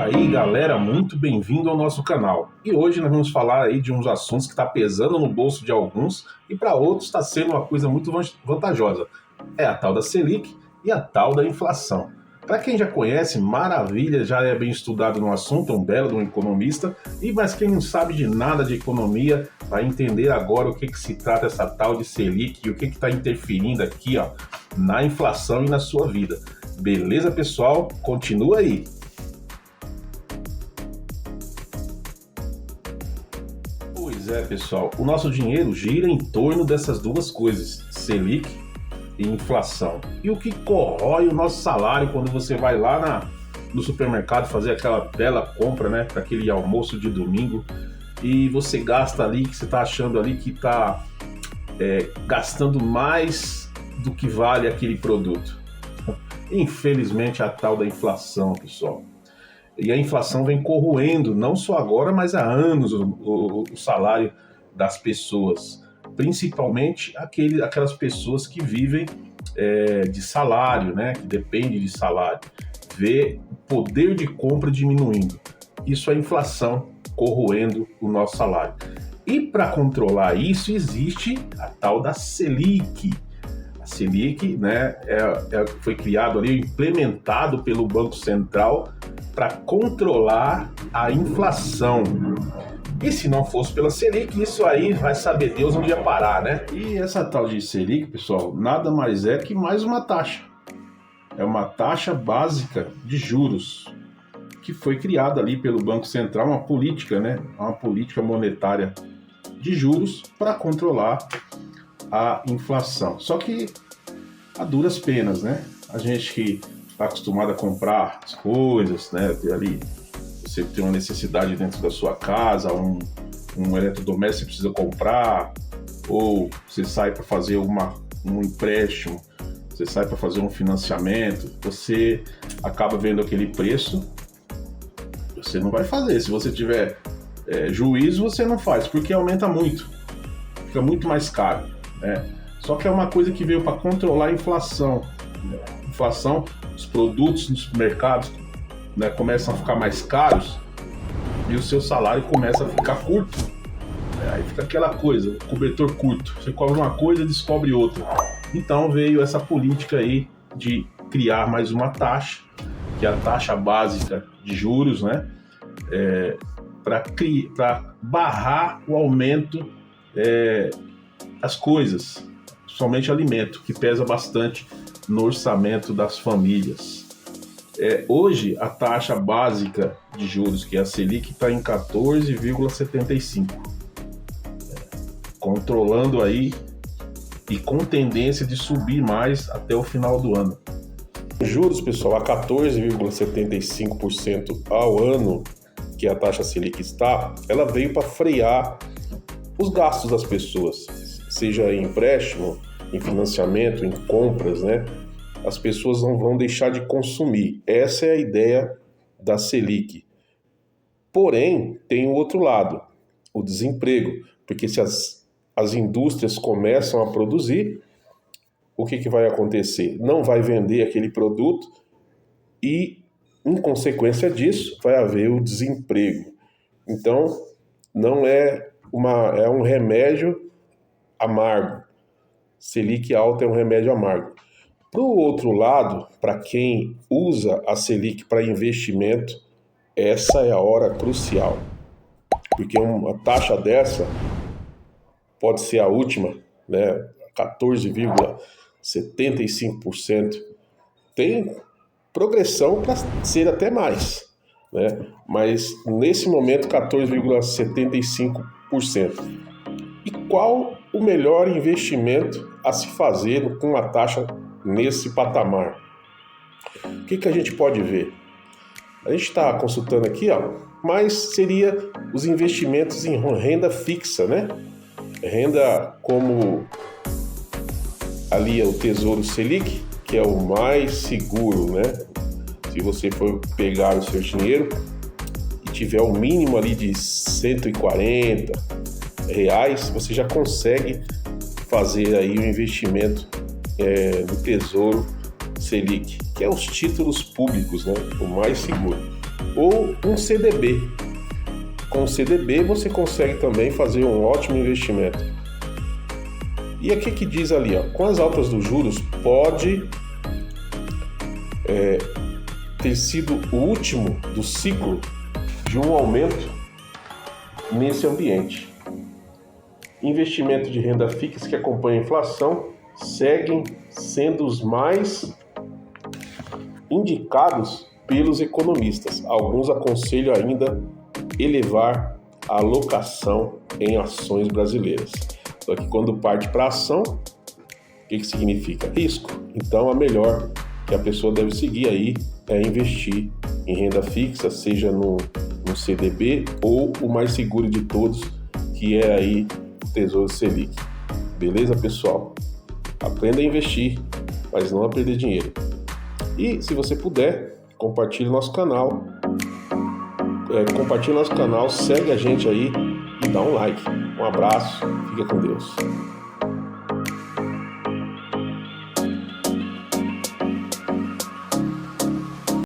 aí, galera, muito bem-vindo ao nosso canal. E hoje nós vamos falar aí de uns assuntos que está pesando no bolso de alguns e para outros está sendo uma coisa muito vantajosa. É a tal da Selic e a tal da inflação. Para quem já conhece, maravilha, já é bem estudado no assunto, é um belo de um economista, mas quem não sabe de nada de economia vai entender agora o que se trata essa tal de Selic e o que está interferindo aqui, ó, na inflação e na sua vida. Beleza, pessoal? Continua aí. Pois é, pessoal, o nosso dinheiro gira em torno dessas duas coisas, Selic e inflação. E o que corrói o nosso salário quando você vai lá no supermercado fazer aquela bela compra, né, para aquele almoço de domingo, e você gasta ali, que você está achando ali que está gastando mais do que vale aquele produto. Infelizmente, a tal da inflação, pessoal. E a inflação vem corroendo, não só agora, mas há anos, o salário das pessoas. Principalmente aquelas pessoas que vivem de salário, né? Que dependem de salário. Vê o poder de compra diminuindo. Isso é a inflação corroendo o nosso salário. E para controlar isso, existe a tal da Selic. A Selic, né, foi criado ali, implementado pelo Banco Central para controlar a inflação. E se não fosse pela Selic, isso aí vai saber Deus onde ia parar, né? E essa tal de Selic, pessoal, nada mais é que mais uma taxa. É uma taxa básica de juros que foi criada ali pelo Banco Central, uma política, né? Uma política monetária de juros para controlar a inflação. Só que a duras penas, né? A gente que está acostumado a comprar as coisas, né? Ali você tem uma necessidade dentro da sua casa, um eletrodoméstico que você precisa comprar, ou você sai para fazer um empréstimo, você sai para fazer um financiamento, você acaba vendo aquele preço, você não vai fazer. Se você tiver juízo, você não faz, porque aumenta muito, fica muito mais caro, né? Só que é uma coisa que veio para controlar a inflação. Inflação, os produtos nos supermercados, né, começam a ficar mais caros e o seu salário começa a ficar curto. Aí fica aquela coisa, cobertor curto. Você cobra uma coisa e descobre outra. Então veio essa política aí de criar mais uma taxa, que é a taxa básica de juros, né, para barrar o aumento das coisas, somente alimento, que pesa bastante no orçamento das famílias. Hoje, a taxa básica de juros, que é a Selic, está em 14,75%, controlando aí e com tendência de subir mais até o final do ano. Os juros, pessoal, a 14,75% ao ano, que a taxa Selic está, ela veio para frear os gastos das pessoas, seja em empréstimo, em financiamento, em compras, né? As pessoas não vão deixar de consumir. Essa é a ideia da Selic. Porém, tem o outro lado, o desemprego, porque se as indústrias começam a produzir, o que vai acontecer? Não vai vender aquele produto e, em consequência disso, vai haver o desemprego. Então, não é um remédio amargo. Selic alta é um remédio amargo. Para o outro lado, para quem usa a Selic para investimento, essa é a hora crucial. Porque uma taxa dessa pode ser a última, né? 14,75%. Tem progressão para ser até mais, né? Mas nesse momento 14,75%. E qual o melhor investimento a se fazer com uma taxa nesse patamar? O que a gente pode ver? A gente está consultando aqui, mas seria os investimentos em renda fixa, né? Renda como ali é o Tesouro Selic, que é o mais seguro, né? Se você for pegar o seu dinheiro e tiver o mínimo ali de R$140, você já consegue fazer aí um investimento no Tesouro Selic, que é os títulos públicos, né? O mais seguro. ou um CDB. Com o CDB você consegue também fazer um ótimo investimento. E aqui que diz ali, ó, com as altas dos juros pode ter sido o último do ciclo de um aumento nesse ambiente. Investimentos de renda fixa que acompanham a inflação seguem sendo os mais indicados pelos economistas. Alguns aconselham ainda elevar a alocação em ações brasileiras. Só que quando parte para ação, o que significa? Risco. Então, a melhor que a pessoa deve seguir aí é investir em renda fixa, seja no CDB ou o mais seguro de todos, que é aí o Tesouro Selic. Beleza, pessoal? Aprenda a investir, mas não a perder dinheiro. E se você puder, compartilhe nosso canal. Segue a gente aí e dá um like. Um abraço, fica com Deus.